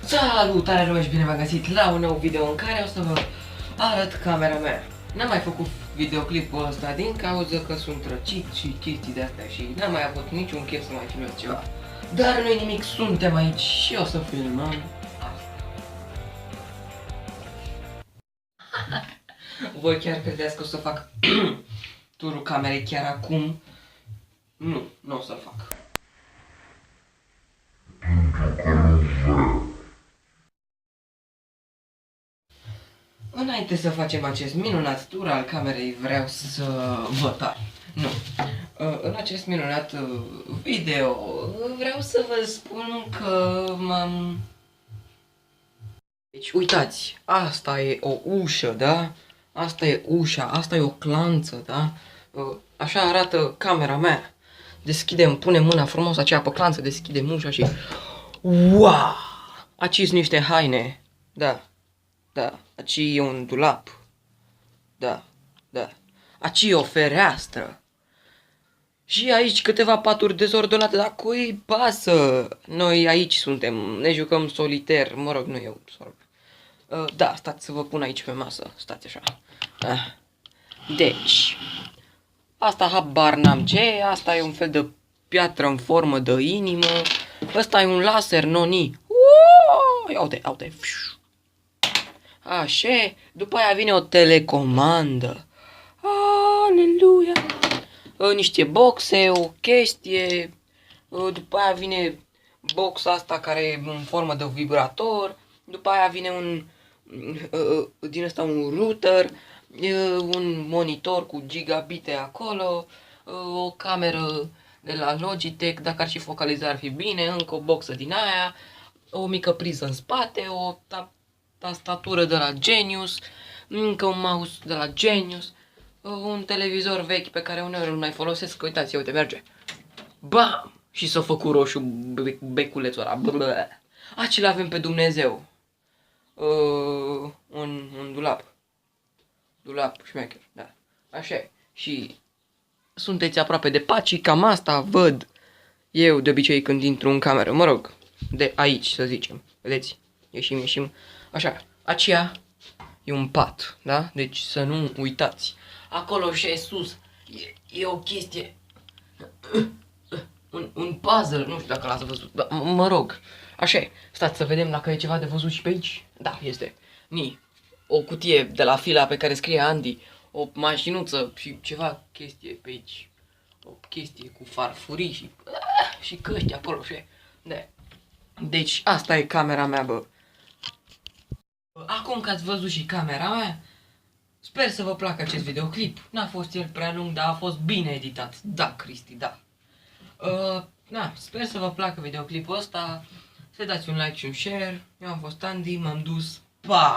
Salutare lume și bine v-am găsit la un nou video în care o să vă arăt camera mea. N-am mai făcut videoclipul ăsta din cauza că sunt răcit și chestii de astea și n-am mai avut niciun chef să mai filmez ceva. Dar nu-i nimic, suntem aici și o să filmăm asta. Voi chiar credeți că o să fac turul camerei chiar acum? Nu o să-l fac. Înainte să facem acest minunat tur al camerei, vreau să vă tai. Nu. În acest minunat video vreau să vă spun că m-am... Deci uitați, asta e o ușă, da? Asta e ușa, asta e o clanță, da? Așa arată camera mea. Deschidem, punem mâna frumos aceea pe clanță, deschidem ușa și... Wow! Aici sunt niște haine. Da. Da, aici e un dulap. Da. Aici e o fereastră. Și aici câteva paturi dezordonate, dar cui pasă? Noi aici suntem, ne jucăm soliter, mă rog, nu eu, sorry. Da, stați să vă pun aici pe masă, stați așa. Deci, asta habar n-am ce, asta e un fel de piatră în formă de inimă, ăsta e un laser noni. Uite. Așa, după aia vine o telecomandă. Aleluia! Niște boxe, o chestie. După aia vine boxa asta care e în formă de vibrator. După aia vine din ăsta un router, un monitor cu gigabite acolo, o cameră de la Logitech, dacă ar și focaliza ar fi bine, încă o boxă din aia, o mică priză în spate, o tastatură de la Genius, încă un mouse de la Genius, un televizor vechi pe care uneori îl mai folosesc, că uitați, uite, merge. Bam! Și s-a făcut roșu beculețul ăla. Aici l-avem pe Dumnezeu. Un dulap. Dulap șmecher, da. Așa e. Și sunteți aproape de paci, cam asta văd eu de obicei când intru în cameră. Mă rog, de aici să zicem. Vedeți? Ieșim. Așa, aceea e un pat, da? Deci să nu uitați. Acolo și sus e o chestie, un puzzle, nu știu dacă l-ați văzut, dar mă rog. Așa e, stați să vedem dacă e ceva de văzut și pe aici. Da, este. O cutie de la fila pe care scrie Andy, o mașinuță și ceva chestie pe aici. O chestie cu farfurii și căști acolo și da. Deci asta e camera mea, bă. Acum că ați văzut și camera mea, sper să vă placă acest videoclip. N-a fost el prea lung, dar a fost bine editat. Da, Cristi, da. Sper să vă placă videoclipul ăsta. Să dați un like și un share. Eu am fost Andy, m-am dus. Pa!